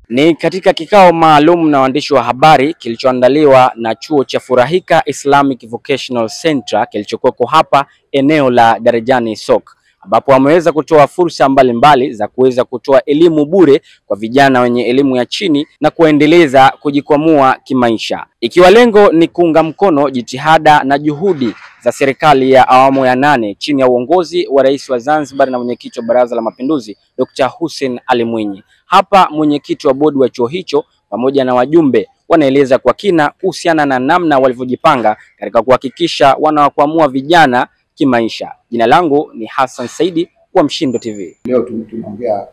Ni katika kikao maalum na waandishi wa habari kilichoandaliwa na chuo cha Furahika Islamic Vocational Center kilichokuwa hapa eneo la Darajani Sok, ambapo wameweza kutoa fursa mbalimbali za kuweza kutoa elimu bure kwa vijana wenye elimu ya chini na kuendeleza kujikwamua kimaisha, ikiwa lengo ni kuunga mkono jitihada na juhudi za serikali ya awamu ya 8 chini ya uongozi wa Rais wa Zanzibar na mwenyekiti wa Baraza la Mapinduzi Dr. Hussein Ali Mwinyi. Hapa mwenyekiti wa bodi wa chuo hicho pamoja na wajumbe wanaeleza kwa kina kuhusiana na namna walivyojipanga katika kuhakikisha wanawakwamua vijana kimaisha. Jina langu ni Hassan Saidi wa Mshindo TV. Leo tunaongea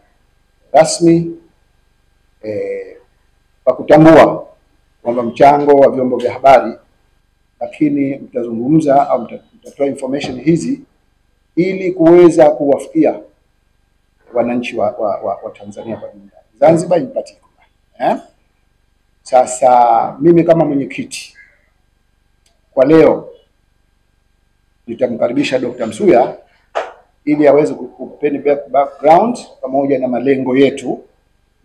rasmi kwa kutambua kwamba mchango wa vyombo vya habari, lakini mtazungumza au mtatoa information hizi ili kuweza kuwafikia wananchi wa Tanzania kwa jumla, Zanzibar in particular. Sasa mimi kama mwenyekiti kwa leo nitamkaribisha Dr. Msuya ili aweze kupeni background pamoja na malengo yetu,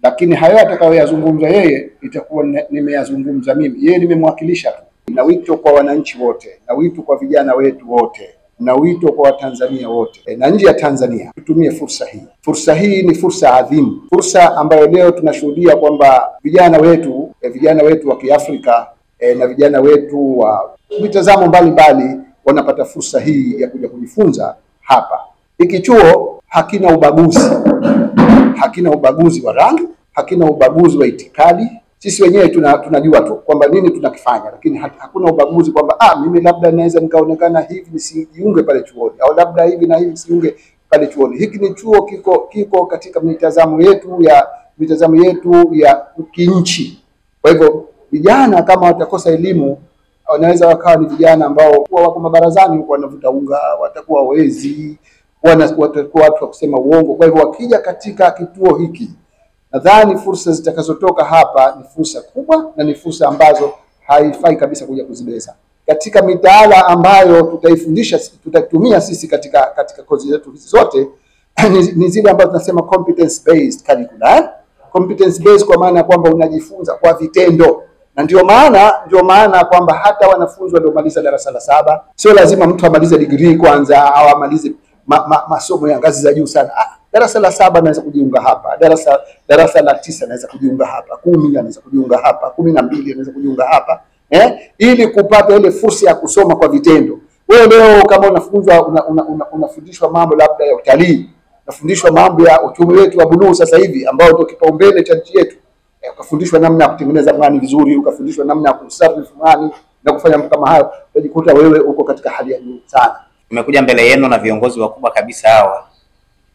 lakini hayo atakayoyazungumza yeye itakuwa nimeyazungumza mimi. Yeye nimemwakilisha tu. Na wito kwa wananchi wote, na wito kwa vijana wetu wote, na wito kwa Watanzania wote na nje ya Tanzania, tutumie fursa hii. Fursa hii ni fursa adhimu, fursa ambayo leo tunashuhudia kwamba vijana wetu wa Kiafrika na vijana wetu wa mitazamo mbalimbali wanapata fursa hii ya kuja kujifunza hapa. Hiki chuo hakina ubaguzi wa rangi, hakina ubaguzi wa itikadi. Sisi wenyewe tunajua tu kwamba nini tunakifanya, lakini hakuna ubaguzi kwamba mimi labda naweza nikaonekana hivi nisijiunge pale chuoni, au labda hivi na hivi nisiunge pale chuoni. Hiki ni chuo kiko katika mitazamo yetu ya kinchi. Kwa hivyo vijana kama watakosa elimu wanaweza wakawa ni vijana ambao wako mabarazani huko wanavuta unga, watakuwa wezi, watakuwa watu wa kusema uongo. Kwa hivyo wakija katika kituo hiki, nadhani fursa zitakazotoka hapa ni fursa kubwa na ni fursa ambazo haifai kabisa kuja kuzibeza. Katika mitaala ambayo tutatumia sisi katika kozi zetu hizi zote ni zile ambazo tunasema competence based curriculum. Competence based kwa maana kwamba unajifunza kwa vitendo. Na ndio maana kwamba hata wanafunzi waliomaliza darasa la 7 sio lazima mtu amalize degree kwanza au amalize masomo ya ngazi za juu sana. Darasa la 7 anaweza kujiunga hapa, darasa la 9 anaweza kujiunga hapa, 10 anaweza kujiunga hapa, 12 anaweza kujiunga hapa, ili kupata ile fursa ya kusoma kwa vitendo. Wewe leo kama unafundishwa mambo labda ya utalii, unafundishwa mambo ya uchumi wetu wa buluu sasa hivi ambao ndio kipaumbele cha nchi yetu, ukafundishwa namna ya kutengeneza mwani vizuri, ukafundishwa namna ya kuserve mwani na kufanya mambo kama hayo, utajikuta wewe uko katika hali ya juu sana. Tumekuja mbele yenu na viongozi wakubwa kabisa hawa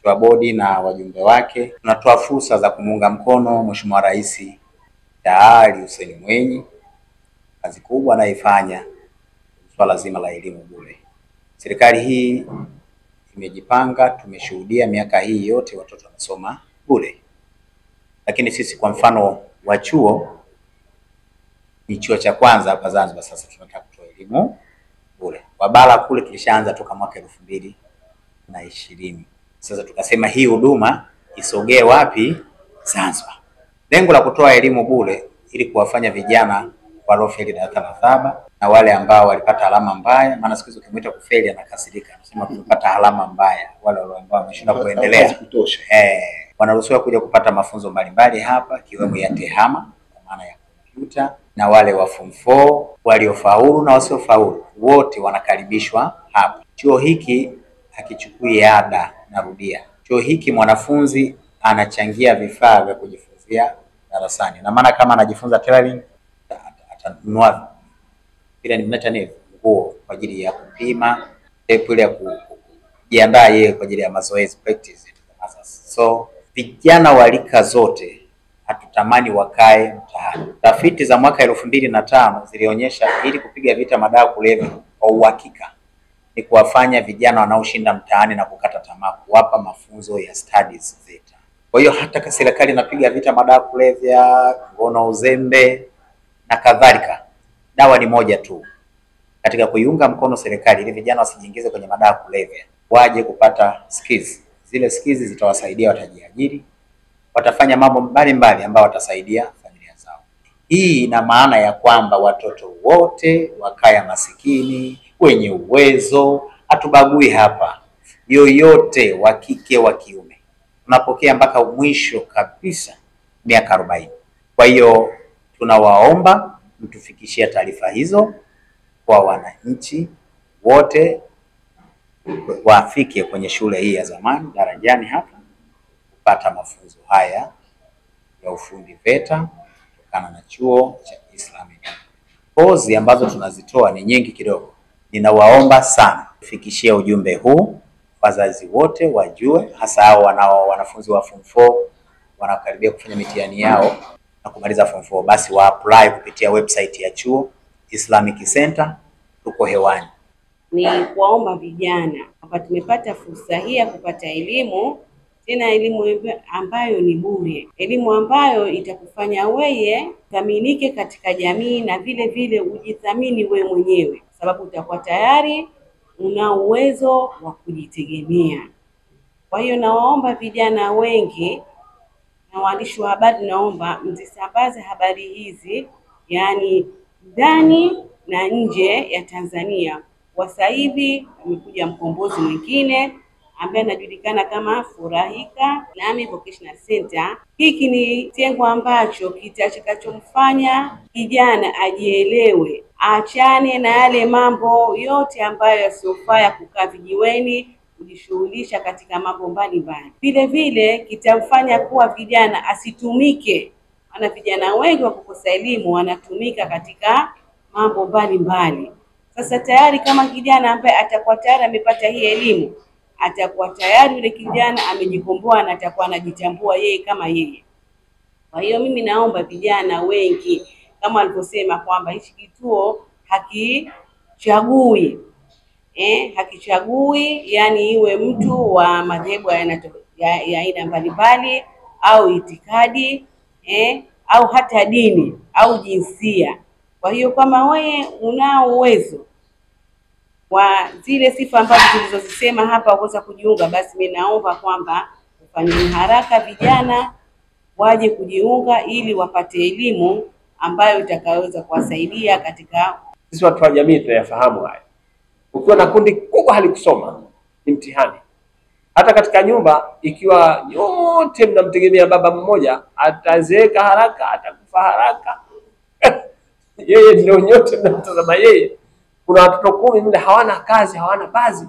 wa bodi na wajumbe wake. Tunatoa fursa za kumuunga mkono Mheshimiwa Rais Daktari Hussein Mwinyi, kazi kubwa anaifanya swala zima la elimu bure. Serikali hii imejipanga, tumeshuhudia miaka hii yote watoto wanasoma bure. Lakini sisi kwa mfano wa chuo, ni chuo cha kwanza hapa Zanzibar sasa tunataka kutoa elimu bure. Kwa bara kule tulishaanza toka mwaka 2020. Sasa tukasema hii huduma isogee wapi? Zanzibar. Lengo la kutoa elimu bure ili kuwafanya vijana waliofeli darasa la 7 na wale ambao walipata alama mbaya, maana siku hizo ukimwita kufeli anakasirika, anasema tumepata alama mbaya, wale ambao wameshinda kuendelea wanaruhusiwa kuja kupata mafunzo mbalimbali hapa, kiwemo ya tehama kwa maana ya kompyuta, na wale wa form 4 waliofaulu na wasiofaulu wote wanakaribishwa hapa. Chuo hiki hakichukui ada, narudia. Chuo hiki mwanafunzi anachangia vifaa vya kujifunzia darasani. Na maana kama anajifunza tailoring atanunua bila ni nguo kwa ajili ya kupima, ile ya kujiandaa yeye kwa ajili ya mazoezi practice. So vijana walika zote hatutamani wakae mtaani. Tafiti za mwaka 2005 zilionyesha ili kupiga vita madawa kulevya kwa uhakika ni kuwafanya vijana wanaoshinda mtaani na kukata tamaa, kuwapa mafunzo ya studies zeta. Kwa hiyo hata serikali inapiga vita madawa kulevya, ngono, uzembe na kadhalika, dawa ni moja tu. Katika kuiunga mkono serikali ili vijana wasijiingize kwenye madawa kulevya, waje kupata skills. Zile skills zitawasaidia watajiajiri, watafanya mambo mbalimbali ambayo watasaidia familia zao. Hii ina maana ya kwamba watoto wote wa kaya masikini, wenye uwezo, hatubagui hapa, yoyote wa kike wa kiume, tunapokea mpaka mwisho kabisa miaka 40. Kwa hiyo tunawaomba mtufikishie taarifa hizo kwa wananchi wote, wafike kwenye shule hii ya zamani Darajani hapa kupata mafunzo haya ya ufundi VETA kutokana na chuo cha Islamic. Kozi ambazo tunazitoa ni nyingi kidogo. Ninawaomba sana kufikishia ujumbe huu wazazi wote wajue, hasa hao wanafunzi wa form 4 wanakaribia kufanya mitihani yao na kumaliza form 4, basi wa apply kupitia website ya chuo Islamic Center. Tuko hewani. Ni kuwaomba vijana hapa, tumepata fursa hii ya kupata elimu, tena elimu ambayo ni bure, elimu ambayo itakufanya wewe thaminike katika jamii na vile vile ujithamini wewe mwenyewe, sababu utakuwa tayari una uwezo wa kujitegemea. Kwa hiyo nawaomba vijana wengi na waandishi wa habari, naomba mzisambaze habari hizi, yani ndani na nje ya Tanzania. Kwa sasa hivi amekuja mkombozi mwingine ambaye anajulikana kama Furahika Islamic Vocational Center. Hiki ni kitengo ambacho kitakachomfanya kijana ajielewe, aachane na yale mambo yote ambayo yasiofaa kukaa vijiweni, kujishughulisha katika mambo mbalimbali. Vile vile kitamfanya kuwa vijana asitumike, maana vijana wengi wa kukosa elimu wanatumika katika mambo mbalimbali. Sasa tayari kama kijana ambaye atakuwa tayari amepata hii elimu, atakuwa tayari yule kijana amejikomboa na atakuwa anajitambua yeye kama yeye. Kwa hiyo mimi naomba vijana wengi, kama alivyosema kwamba hichi kituo hakichagui hakichagui, yani iwe mtu wa madhehebu ya aina mbalimbali au itikadi au hata dini au jinsia. Kwa hiyo kama wewe unao uwezo wa zile sifa ambazo tulizozisema hapa kuweza kujiunga, basi mimi naomba kwamba ufanye haraka vijana waje kujiunga ili wapate elimu ambayo itakayoweza kuwasaidia katika. Sisi watu wa jamii tunayafahamu haya. Ukiwa na kundi kubwa halikusoma ni mtihani. Hata katika nyumba ikiwa yote mnamtegemea baba mmoja, atazeeka haraka, atakufa haraka. Yeye ndio nyote mnamtazama yeye. Kuna watoto 10 mle hawana kazi, hawana baadhi,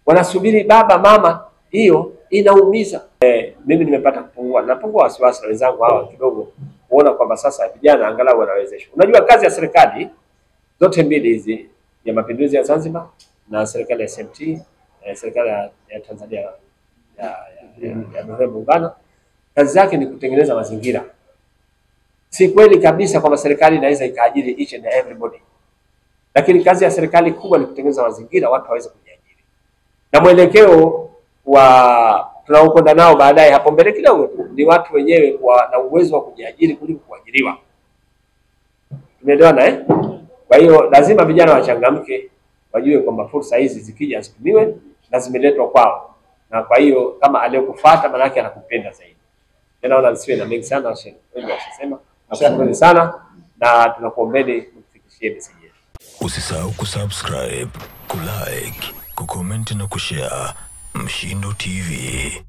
wanasubiri baba mama. Hiyo inaumiza. Mimi nimepata kupungua, napungua wasiwasi na wenzangu hawa kidogo, kuona kwamba sasa vijana angalau wanawezeshwa. Unajua kazi ya serikali zote mbili hizi, ya Mapinduzi ya Zanzibar na serikali ya SMT, serikali ya Tanzania ya Muungano, kazi zake ni kutengeneza mazingira. Si kweli kabisa kwamba serikali inaweza ikaajiri each and everybody, lakini kazi ya serikali kubwa ni kutengeneza mazingira watu waweze kujiajiri. Na mwelekeo wa tunaokwenda nao baadaye hapo mbele kidogo ni watu wenyewe kuwa na uwezo wa kujiajiri kuliko kuajiriwa. Tumeelewana Kwa hiyo lazima vijana wachangamke, wajue kwamba fursa hizi zikija zitumiwe na zimeletwa kwao. Na kwa hiyo kama aliyokufuata maana yake anakupenda zaidi. Naona nisiwe na mengi sana, wengi washasema. Asante sana na tunakuombeni mtufikishie message yetu. Usisahau kusubscribe, kulike, kucomment na kushare Mshindo TV.